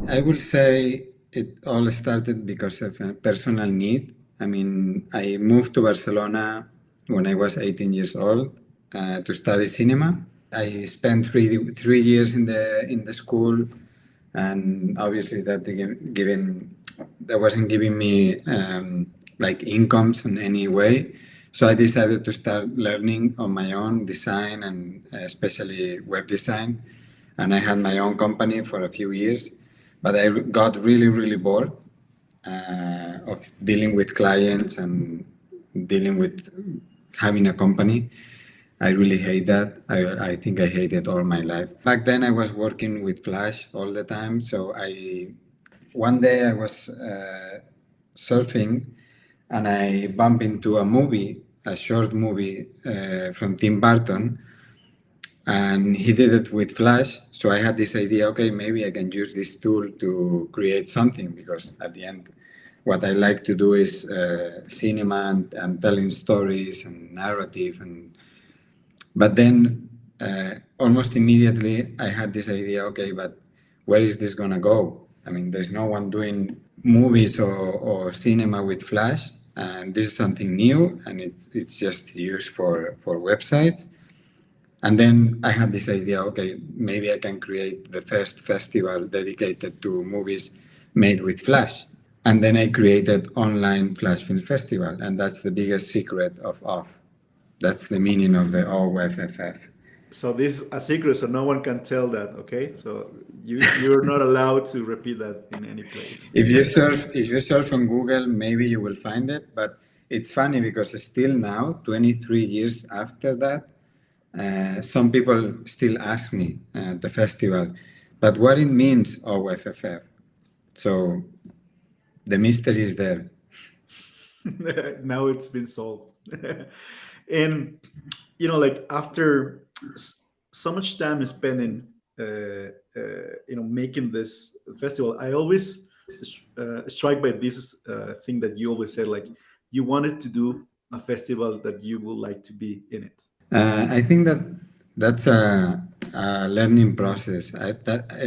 I will say it all started because of a personal need. I mean, I moved to Barcelona when I was 18 years old to study cinema. I spent three years in the school, and obviously that wasn't giving me like incomes in any way. So I decided to start learning on my own design and especially web design. And I had my own company for a few years, but I got really, really bored of dealing with clients and dealing with having a company. I really hate that. I think I hate it all my life. Back then I was working with Flash all the time. So one day I was surfing and I bumped into a short movie from Tim Burton, and he did it with Flash. So I had this idea, okay, maybe I can use this tool to create something, because at the end, what I like to do is cinema and telling stories and narrative. But then almost immediately I had this idea, okay, but where is this gonna go? I mean, there's no one doing movies or cinema with Flash, and this is something new, and it's just used for websites. And then I had this idea, okay, maybe I can create the first festival dedicated to movies made with Flash. And then I created Online Flash Film Festival, and that's the biggest secret of OFF. That's the meaning of the OFFF. So this is a secret, so no one can tell that. Okay, so you're not allowed to repeat that in any place. If you surf on Google, maybe you will find it. But it's funny because still now, 23 years after that, some people still ask me at the festival, but what it means OFFF. So the mystery is there. Now it's been solved. And like after so much time is spent in making this festival, I always struck by this thing that you always said, like you wanted to do a festival that you would like to be in it. I think that's a learning process.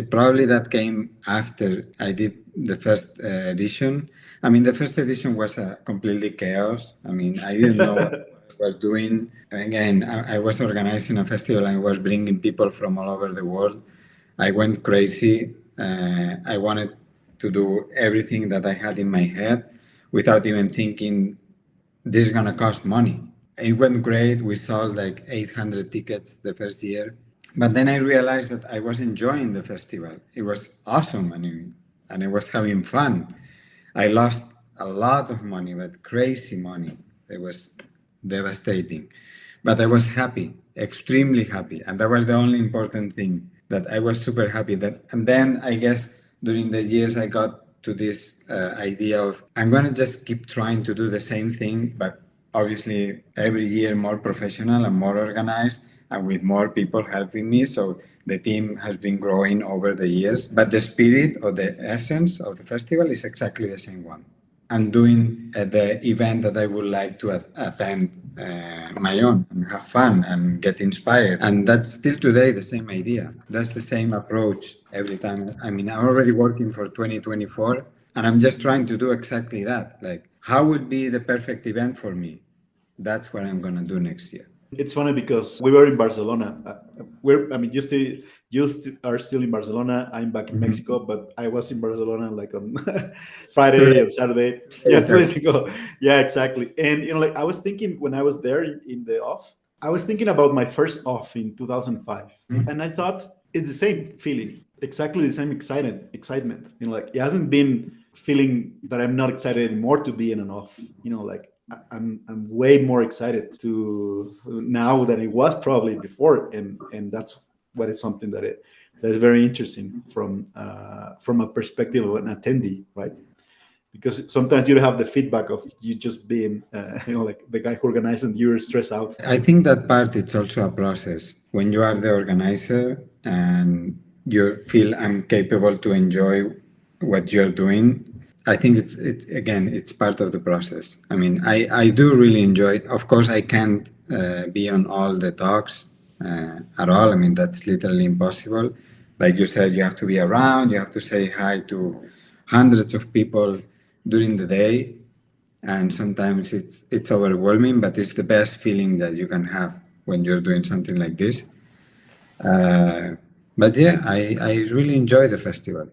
Probably that came after I did the first edition. I mean, the first edition was a completely chaos. I mean, I didn't know what I was doing. Again, I was organizing a festival and I was bringing people from all over the world. I went crazy. I wanted to do everything that I had in my head without even thinking this is going to cost money. It went great. We sold like 800 tickets the first year. But then I realized that I was enjoying the festival. It was awesome, and I was having fun. I lost a lot of money, but crazy money. It was devastating. But I was happy, extremely happy. And that was the only important thing, that I was super happy. And then I guess during the years I got to this idea of, I'm going to just keep trying to do the same thing, but obviously every year more professional and more organized and with more people helping me. So the team has been growing over the years, but the spirit or the essence of the festival is exactly the same one. I'm doing the event that I would like to attend my own and have fun and get inspired. And that's still today the same idea. That's the same approach every time. I mean, I'm already working for 2024 and I'm just trying to do exactly that. Like, how would be the perfect event for me? That's what I'm going to do next year. It's funny because we were in Barcelona. You are still in Barcelona. I'm back in Mexico, but I was in Barcelona like on Friday and Saturday. Yeah, 2 days ago. Yeah, exactly. And like I was thinking when I was there in the off, I was thinking about my first off in 2005, and I thought it's the same feeling, exactly the same excitement. Like it hasn't been feeling that I'm not excited anymore to be in an off. Like I'm way more excited to now than it was probably before, and that's what is something that is very interesting from a perspective of an attendee, right? Because sometimes you don't have the feedback of you just being like the guy who organizes and you're stressed out. I think that part it's also a process. When you are the organizer and you feel I'm capable to enjoy what you're doing, I think it's part of the process. I mean, I do really enjoy it. Of course, I can't be on all the talks at all. I mean, that's literally impossible. like you said, you have to be around, you have to say hi to hundreds of people during the day, and sometimes it's overwhelming, but it's the best feeling that you can have when you're doing something like this. But yeah, I really enjoy the festival.